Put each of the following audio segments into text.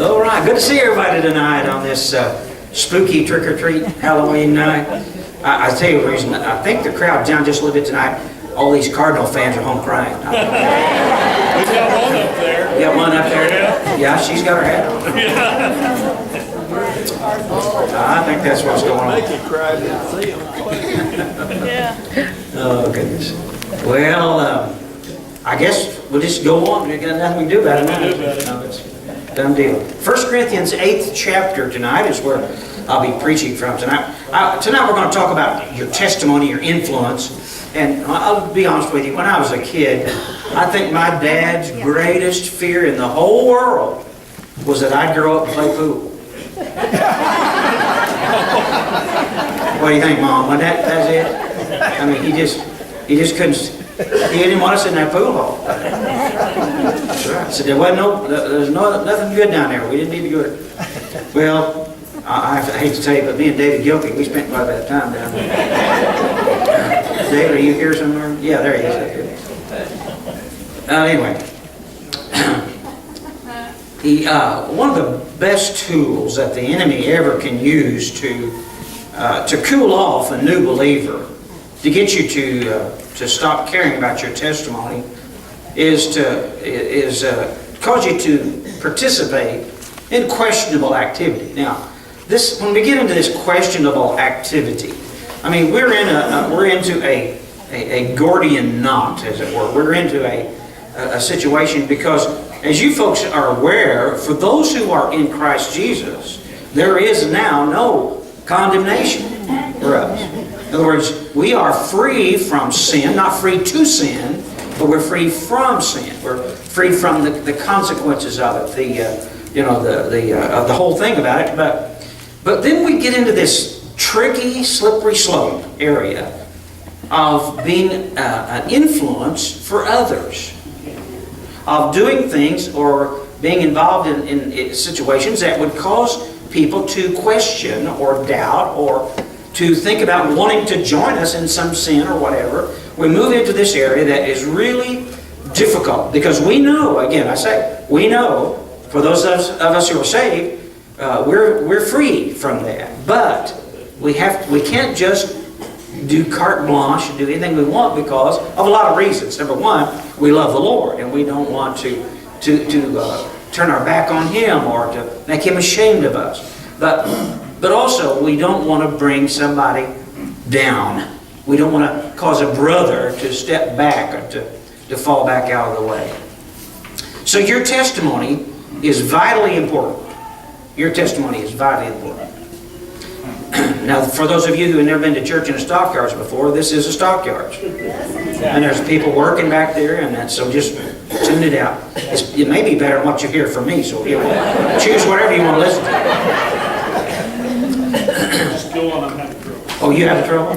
All right, good to see everybody tonight on this spooky trick-or-treat Halloween night. I tell you the reason, I think the crowd down just a little bit tonight, all these Cardinal fans are home crying. We got one up there. You got one up there? Yeah, she's got her hat on. I think that's what's going on. Make you cry to see them. Oh, goodness. Well, I guess we'll just go on. There's nothing we can do about it now. No, it's a done deal. 1 Corinthians 8th chapter tonight is where I'll be preaching from tonight. Tonight we're going to talk about your testimony, your influence. And I'll be honest with you, when I was a kid, I think my dad's greatest fear in the whole world was that I'd grow up and play pool. What do you think, Mom? Well, that's it? I mean, he just couldn't, he didn't want us in that pool hall. That's right. So there wasn't there's nothing good down there. We didn't need to go there. Well, I hate to tell you, but me and David Gilkey, we spent quite a bit of time down there. David, are you here somewhere? Yeah, there he is. Anyway, one of the best tools that the enemy ever can use to cool off a new believer, to get you to stop caring about your testimony, is cause you to participate in questionable activity. Now, when we get into this questionable activity, I mean, we're into a Gordian knot, as it were. We're into a situation because, as you folks are aware, for those who are in Christ Jesus, there is now no condemnation for us. In other words, we are free from sin, not free to sin, but we're free from sin. We're free from the consequences of it, the whole thing about it. But then we get into this tricky, slippery slope area of being an influence for others, of doing things or being involved in situations that would cause people to question or doubt or to think about wanting to join us in some sin or whatever. We move into this area that is really difficult because we know, again, I say, we know, for those of us who are saved, we're free from that. But we can't just do carte blanche and do anything we want because of a lot of reasons. Number one, we love the Lord and we don't want to turn our back on Him or to make Him ashamed of us. But also, we don't want to bring somebody down. We don't want to cause a brother to step back or to fall back out of the way. So your testimony is vitally important. Your testimony is vitally important. Now, for those of you who have never been to church in a stockyards before, this is a stockyards. And there's people working back there, and so just tune it out. It may be better than what you hear from me, so choose whatever you want to listen to. Just go on, I'm having trouble. Oh, you have trouble?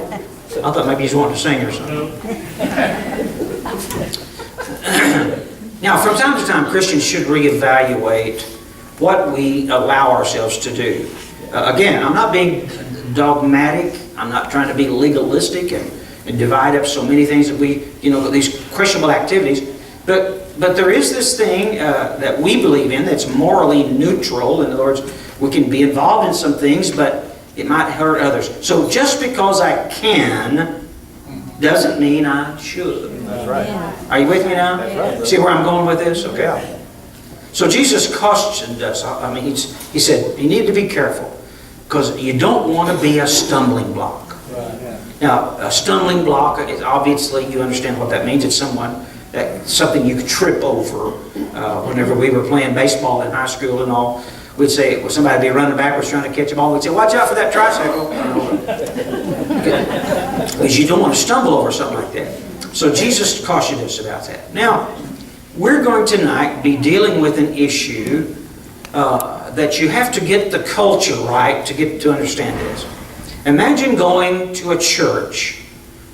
I thought maybe you just wanted to sing or something. No. Now, from time to time, Christians should reevaluate what we allow ourselves to do. Again, I'm not being dogmatic. I'm not trying to be legalistic and divide up so many things that these questionable activities. But there is this thing that we believe in that's morally neutral. In other words, we can be involved in some things, but it might hurt others. So just because I can doesn't mean I should. That's right. Are you with me now? That's right. See where I'm going with this? Okay. So Jesus cautioned us. I mean, he said, you need to be careful because you don't want to be a stumbling block. Right. Yeah. Now, a stumbling block is obviously, you understand what that means. It's something you could trip over. Whenever we were playing baseball in high school and all, we'd say, well, somebody would be running backwards trying to catch a ball. We'd say, watch out for that tricycle. Because you don't want to stumble over something like that. So Jesus cautioned us about that. Now, we're going tonight be dealing with an issue that you have to get the culture right to understand this. Imagine going to a church.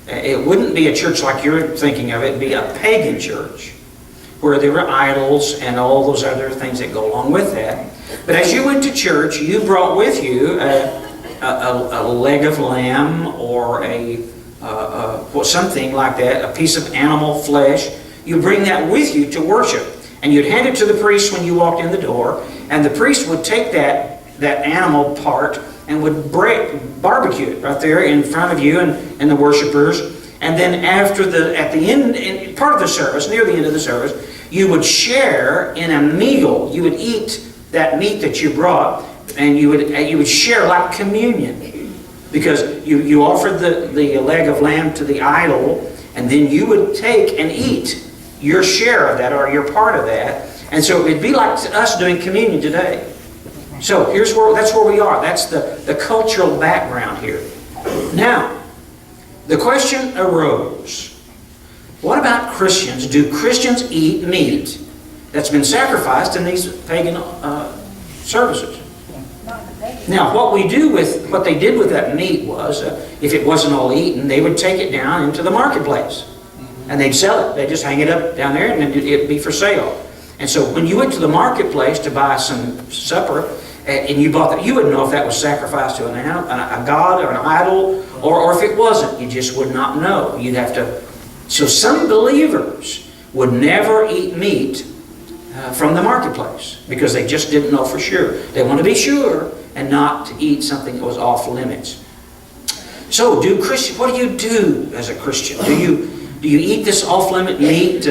It wouldn't be a church like you're thinking of. It'd be a pagan church where there were idols and all those other things that go along with that. But as you went to church, you brought with you a leg of lamb or something like that, a piece of animal flesh. You bring that with you to worship. and you'd hand it to the priest when you walked in the door, and the priest would take that animal part and would barbecue it right there in front of you and the worshipers. And then at the end, part of the service, near the end of the service, you would share in a meal. You would eat that meat that you brought, and you would share like communion, because you offered the leg of lamb to the idol, and then you would take and eat your share of that, or your part of that. And so it'd be like us doing communion today. So that's where we are. That's the cultural background here. Now, the question arose, what about Christians? Do Christians eat meat that's been sacrificed in these pagan services? Now, what they did with that meat was, if it wasn't all eaten, they would take it down into the marketplace. And they'd sell it. They'd just hang it up down there, and it'd be for sale. And so when you went to the marketplace to buy some supper, and you bought that, you wouldn't know if that was sacrificed to a god or an idol, or if it wasn't. You just would not know. You'd have to. So some believers would never eat meat from the marketplace, because they just didn't know for sure. They want to be sure and not to eat something that was off limits. So, what do you do as a Christian? Do you eat this off-limit meat?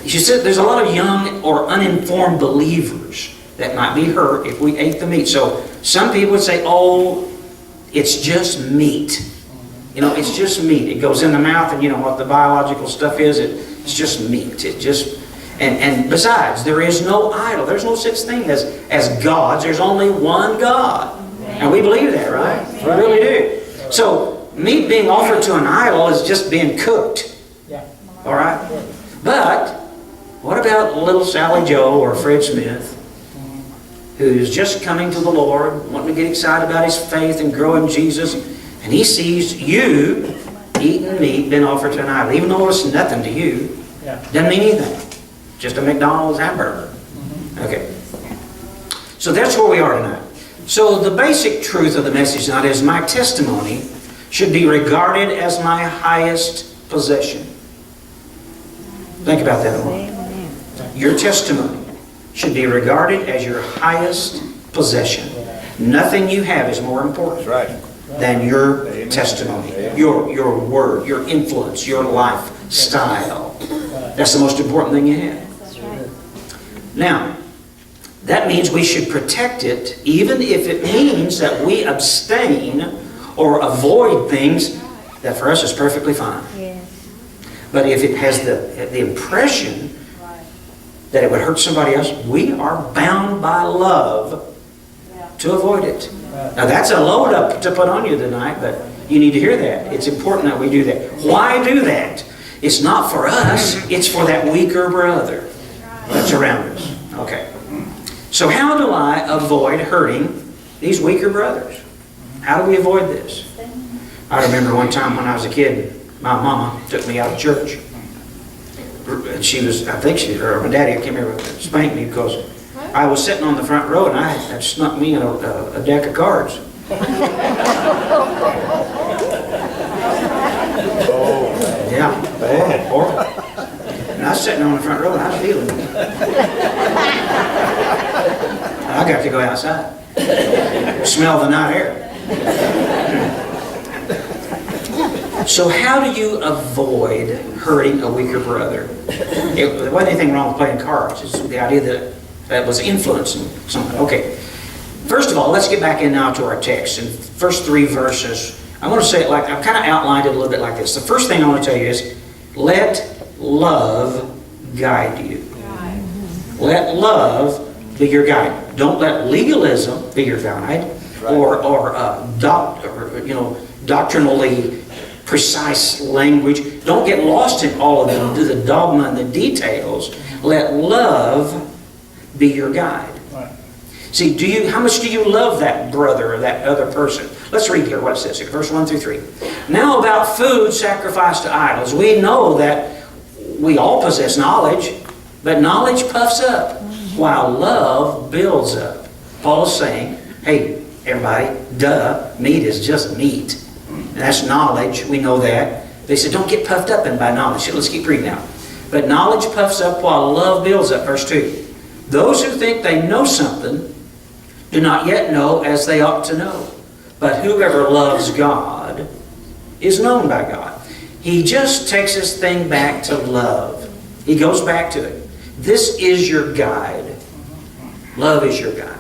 You said there's a lot of young or uninformed believers that might be hurt if we ate the meat. So some people would say, "Oh, it's just meat. It's just meat. It goes in the mouth, and you know what the biological stuff is. It's just meat. And besides, there is no idol. There's no such thing as gods. There's only one God, and we believe that, right? We really do. So meat being offered to an idol is just being cooked. All right, but what about little Sally Joe or Fred Smith, who's just coming to the Lord, wanting to get excited about his faith and grow in Jesus, and he sees you eating meat being offered to an idol, even though it's nothing to you, doesn't mean anything, just a McDonald's hamburger. Okay, so that's where we are tonight. So the basic truth of the message tonight is my testimony should be regarded as my highest possession. Think about that a moment. Your testimony should be regarded as your highest possession. Nothing you have is more important than your testimony, your word, your influence, your lifestyle. That's the most important thing you have. Now, that means we should protect it, even if it means that we abstain or avoid things that for us is perfectly fine. But if it has the impression that it would hurt somebody else, we are bound by love to avoid it. Now that's a load up to put on you tonight, but you need to hear that. It's important that we do that. Why do that? It's not for us, it's for that weaker brother that's around us. Okay. So how do I avoid hurting these weaker brothers? How do we avoid this? I remember one time when I was a kid, my mama took me out of church. And my daddy came here to spank me because I was sitting on the front row, and I had snuck me in a deck of cards. Horrible. And I was sitting on the front row, and I was feeling it. I got to go outside, smell the night air. So how do you avoid hurting a weaker brother? There wasn't anything wrong with playing cards. It's the idea that was influencing someone. Okay. First of all, let's get back in now to our text. In the first 3 verses, I want to say it like, I've kind of outlined it a little bit like this. The first thing I want to tell you is, let love guide you. Let love be your guide. Don't let legalism be your guide, or doctrinally precise language. Don't get lost in all of the dogma and the details. Let love be your guide. See, how much do you love that brother or that other person? Let's read here what it says here, verse 1 through 3. Now about food sacrificed to idols. We know that we all possess knowledge, but knowledge puffs up, while love builds up. Paul's saying, hey, everybody, meat is just meat. And that's knowledge, we know that. They said, don't get puffed up by knowledge. Let's keep reading now. But knowledge puffs up while love builds up. Verse 2. Those who think they know something do not yet know as they ought to know. But whoever loves God is known by God. He just takes this thing back to love. He goes back to it. This is your guide. Love is your guide.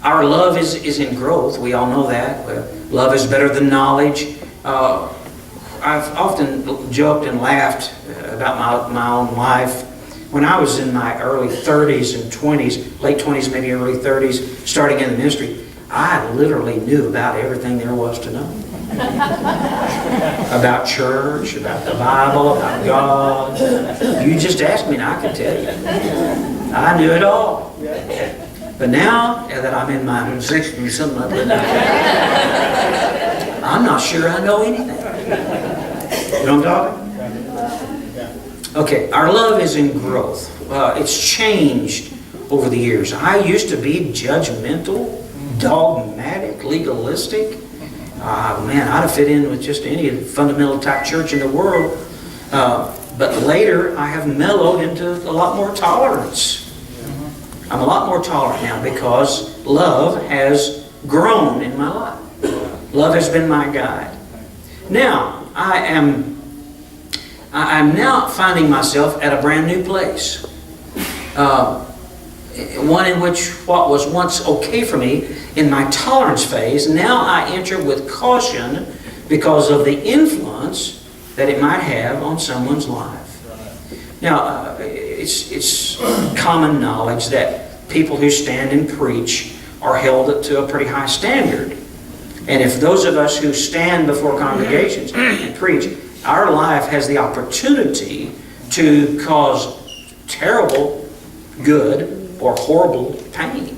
Our love is in growth. We all know that. Love is better than knowledge. I've often joked and laughed about my own life. When I was in my early 30s and 20s, late 20s, maybe early 30s, starting in the ministry, I literally knew about everything there was to know. About church, about the Bible, about God. You just asked me and I could tell you. I knew it all. But now that I'm in my 60s and something like that, I'm not sure I know anything. You know what I'm talking? Okay, our love is in growth. It's changed over the years. I used to be judgmental, dogmatic, legalistic. Man, I'd have fit in with just any fundamental type church in the world. But later, I have mellowed into a lot more tolerance. I'm a lot more tolerant now because love has grown in my life. Love has been my guide. Now, I'm now finding myself at a brand new place. One in which what was once okay for me in my tolerance phase, now I enter with caution because of the influence that it might have on someone's life. Now, it's common knowledge that people who stand and preach are held to a pretty high standard. And if those of us who stand before congregations and preach, our life has the opportunity to cause terrible good or horrible pain.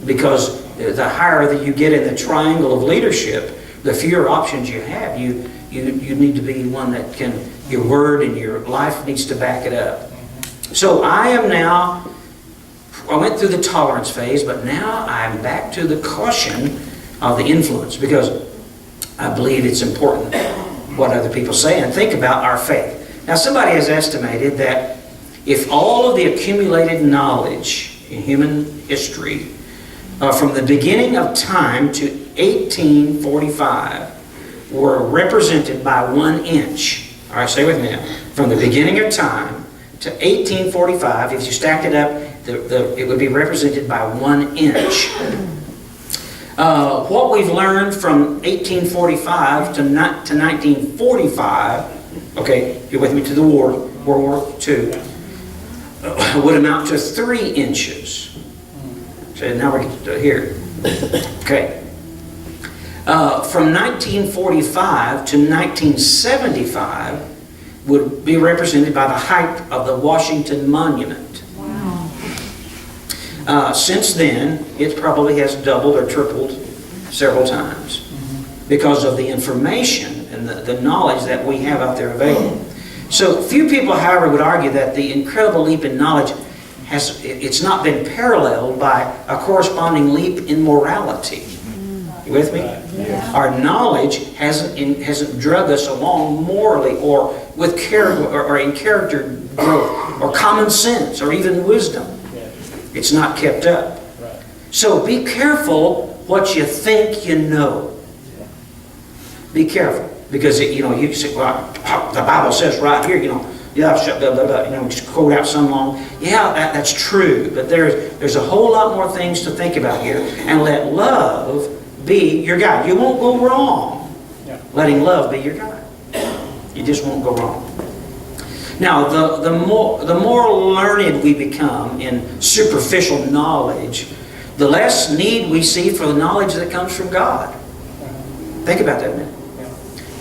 Because the higher that you get in the triangle of leadership, the fewer options you have. You need to be one that can, your word and your life needs to back it up. So I went through the tolerance phase, but now I'm back to the caution of the influence, because I believe it's important what other people say and think about our faith. Now, somebody has estimated that if all of the accumulated knowledge in human history from the beginning of time to 1845 were represented by 1 inch. All right, stay with me now. From the beginning of time to 1845, if you stacked it up, it would be represented by 1 inch. What we've learned from 1845 to 1945, okay, you're with me to the World War II, would amount to 3 inches. So now we're here. Okay. From 1945 to 1975 would be represented by the height of the Washington Monument. Wow. Since then, it probably has doubled or tripled several times because of the information and the knowledge that we have out there available. So few people, however, would argue that the incredible leap in knowledge it's not been paralleled by a corresponding leap in morality. You with me? Yeah. Our knowledge hasn't drug us along morally or with character or in character growth or common sense or even wisdom. It's not kept up. So be careful what you think you know. Be careful, because you say, well, the Bible says right here, just quote out some long. Yeah, that's true, but there's a whole lot more things to think about here, and let love be your guide. You won't go wrong letting love be your guide. You just won't go wrong. Now, the more learned we become in superficial knowledge, the less need we see for the knowledge that comes from God. Think about that a minute.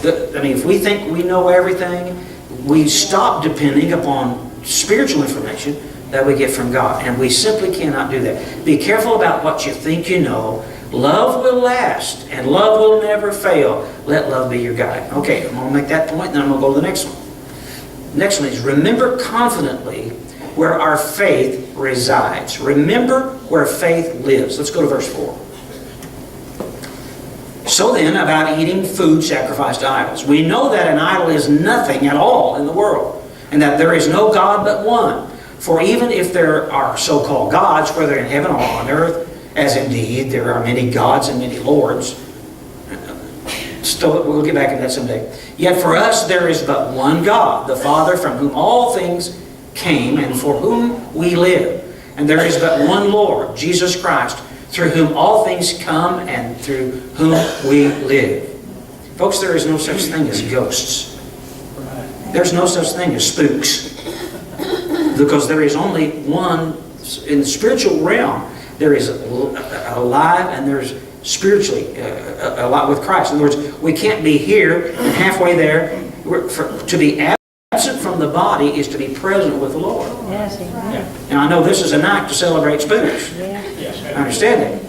If we think we know everything, we stop depending upon spiritual information that we get from God. And we simply cannot do that. Be careful about what you think you know. Love will last, and love will never fail. Let love be your guide. Okay, I'm going to make that point, and then I'm going to go to the next one. Next one is, remember confidently where our faith resides. Remember where faith lives. Let's go to verse 4. So then, about eating food sacrificed to idols. We know that an idol is nothing at all in the world, and that there is no God but one. For even if there are so-called gods, whether in heaven or on earth, as indeed there are many gods and many lords, still, we'll get back into that someday. Yet for us there is but one God, the Father, from whom all things came and for whom we live. And there is but one Lord, Jesus Christ, through whom all things come and through whom we live. Folks, there is no such thing as ghosts. There's no such thing as spooks. Because there is only one, in the spiritual realm, there is alive and there's spiritually a lot with Christ. In other words, we can't be here and halfway there. To be absent from the body is to be present with the Lord. Yes, amen. Now I know this is a night to celebrate spooks. Yes. I understand that.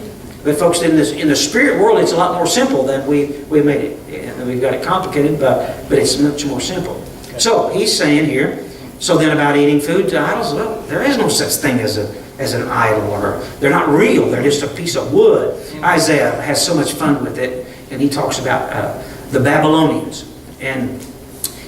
But folks, in the spirit world, it's a lot more simple than we've made it. We've got it complicated, but it's much more simple. So he's saying here, so then about eating food to idols, well, there is no such thing as an idol, or they're not real. They're just a piece of wood. Isaiah has so much fun with it, and he talks about the Babylonians. And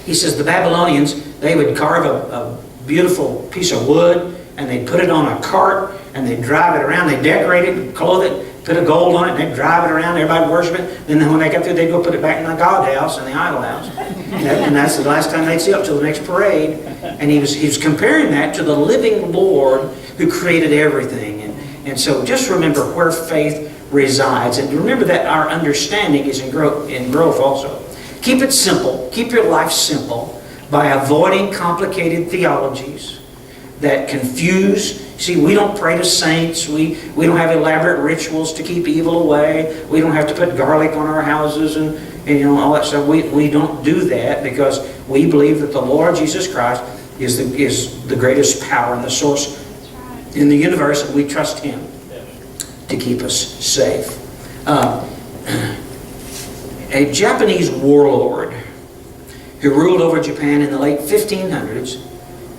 he says the Babylonians, they would carve a beautiful piece of wood, and they'd put it on a cart, and they'd drive it around. They'd decorate it, clothe it, put a gold on it, and they'd drive it around. Everybody would worship it. Then when they got through, they'd go put it back in the God house and the idol house. And that's the last time they'd see it till the next parade. And he was comparing that to the living Lord who created everything. And so just remember where faith resides. And remember that our understanding is in growth also. Keep it simple. Keep your life simple by avoiding complicated theologies that confuse. See, we don't pray to saints. We don't have elaborate rituals to keep evil away. We don't have to put garlic on our houses and all that stuff. We don't do that because we believe that the Lord Jesus Christ is the greatest power and the source in the universe, and we trust Him to keep us safe. A Japanese warlord who ruled over Japan in the late 1500s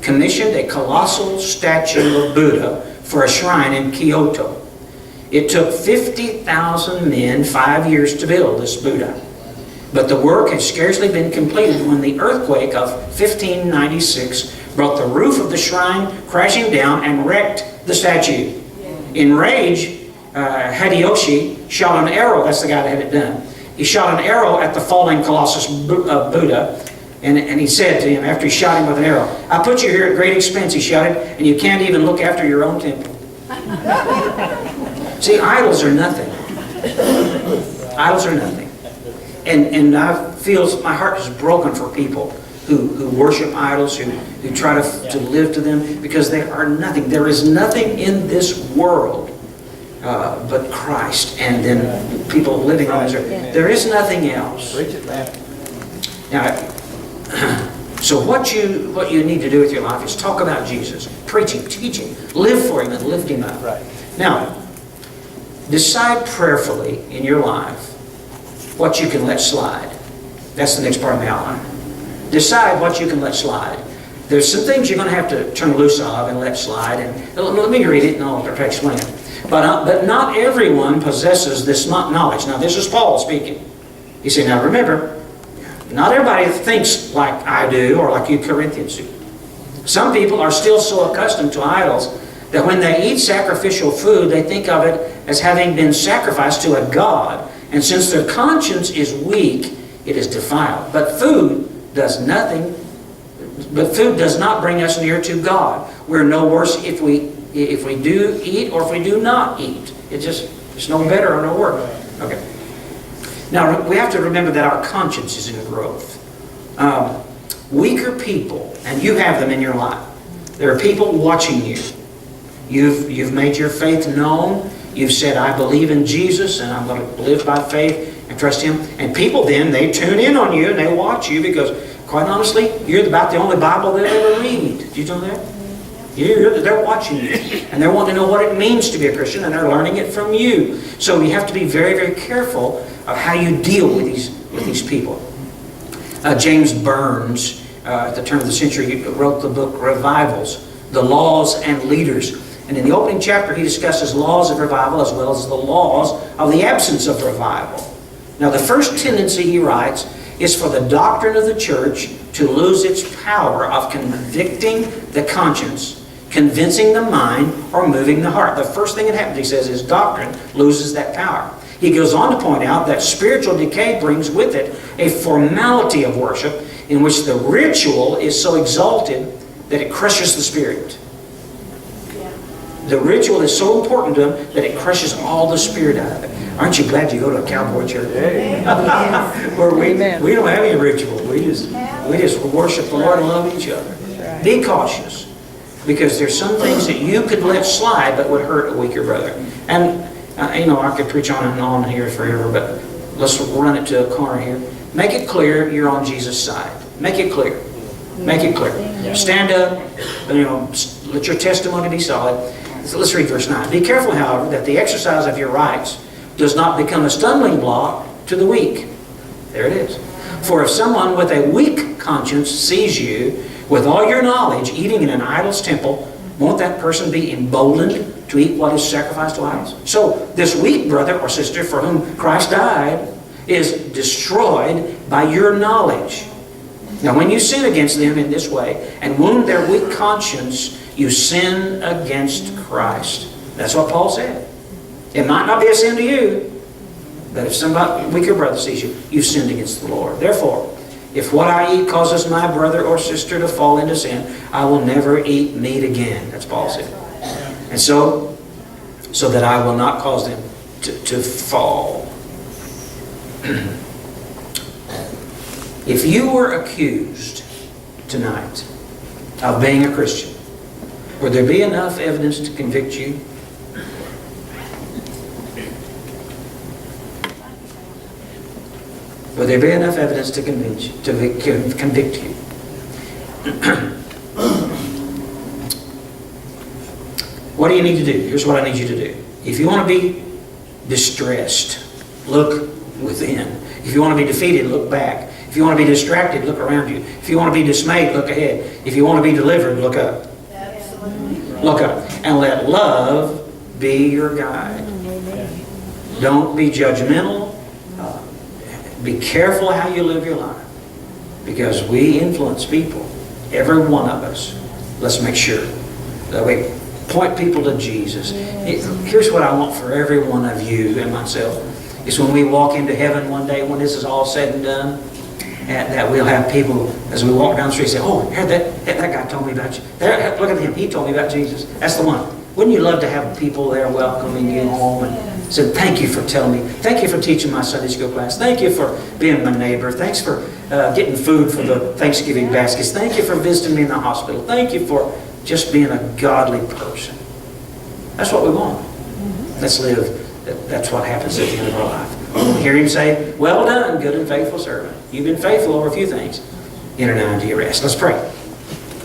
commissioned a colossal statue of Buddha for a shrine in Kyoto. It took 50,000 men 5 years to build this Buddha. But the work had scarcely been completed when the earthquake of 1596 brought the roof of the shrine crashing down and wrecked the statue. Enraged, Hideyoshi shot an arrow. That's the guy that had it done. He shot an arrow at the falling colossus Buddha, and he said to him, after he shot him with an arrow, "I put you here at great expense," he shouted, "and you can't even look after your own temple." See, idols are nothing. Idols are nothing. And I feel my heart is broken for people who worship idols, who try to live to them, because they are nothing. There is nothing in this world but Christ, and then people living on this earth. There is nothing else. Now, so what you need to do with your life is talk about Jesus, preach Him, teach Him, live for Him, and lift Him up. Right. Now, decide prayerfully in your life what you can let slide. That's the next part of the outline. Decide what you can let slide. There's some things you're going to have to turn loose of and let slide. And let me read it and I'll try to explain it. But not everyone possesses this knowledge. Now, this is Paul speaking. He said, now remember, not everybody thinks like I do or like you Corinthians do. Some people are still so accustomed to idols that when they eat sacrificial food, they think of it as having been sacrificed to a god. And since their conscience is weak, it is defiled. But food does not bring us near to God. We're no worse if we do eat or if we do not eat. It's no better or no worse. Okay. Now, we have to remember that our conscience is in growth. Weaker people, and you have them in your life. There are people watching you. You've made your faith known. You've said, I believe in Jesus, and I'm going to live by faith and trust Him. And people then, they tune in on you and they watch you because, quite honestly, you're about the only Bible they'll ever read. Did you know that? They're watching you, and they're wanting to know what it means to be a Christian, and they're learning it from you. So you have to be very, very careful of how you deal with these people. James Burns, at the turn of the century, wrote the book Revivals, The Laws and Leaders. And in the opening chapter, he discusses laws of revival as well as the laws of the absence of revival. Now, the first tendency, he writes, is for the doctrine of the church to lose its power of convicting the conscience, convincing the mind, or moving the heart. The first thing that happens, he says, is doctrine loses that power. He goes on to point out that spiritual decay brings with it a formality of worship in which the ritual is so exalted that it crushes the spirit. The ritual is so important to them that it crushes all the spirit out of it. Aren't you glad you go to a cowboy church? Where we don't have any ritual. We just worship the Lord and love each other. Be cautious, because there's some things that you could let slide that would hurt a weaker brother. And I could preach on and on here forever, but let's run it to a corner here. Make it clear you're on Jesus' side. Make it clear. Make it clear. Stand up. Let your testimony be solid. So let's read verse 9. Be careful, however, that the exercise of your rights does not become a stumbling block to the weak. There it is. For if someone with a weak conscience sees you with all your knowledge eating in an idol's temple, won't that person be emboldened to eat what is sacrificed to idols? So this weak brother or sister for whom Christ died is destroyed by your knowledge. Now, when you sin against them in this way and wound their weak conscience, you sin against Christ. That's what Paul said. It might not be a sin to you, but if somebody, weaker brother, sees you, you've sinned against the Lord. Therefore, if what I eat causes my brother or sister to fall into sin, I will never eat meat again. That's Paul said. And so that I will not cause them to fall. If you were accused tonight of being a Christian, would there be enough evidence to convict you? Would there be enough evidence to convict you? What do you need to do? Here's what I need you to do. If you want to be distressed, look within. If you want to be defeated, look back. If you want to be distracted, look around you. If you want to be dismayed, look ahead. If you want to be delivered, look up. Look up. And let love be your guide. Don't be judgmental. Be careful how you live your life. Because we influence people. Every one of us. Let's make sure that we point people to Jesus. Here's what I want for every one of you and myself. Is when we walk into heaven one day, when this is all said and done, and that we'll have people, as we walk down the street, say, oh, that guy told me about you. There, look at him, he told me about Jesus. That's the one. Wouldn't you love to have people there welcoming you home and said, thank you for telling me. Thank you for teaching my Sunday school class. Thank you for being my neighbor. Thanks for getting food for the Thanksgiving baskets. Thank you for visiting me in the hospital. Thank you for just being a godly person. That's what we want. Let's live. That's what happens at the end of our life. We'll hear him say, well done, good and faithful servant. You've been faithful over a few things. Enter now into your rest. Let's pray.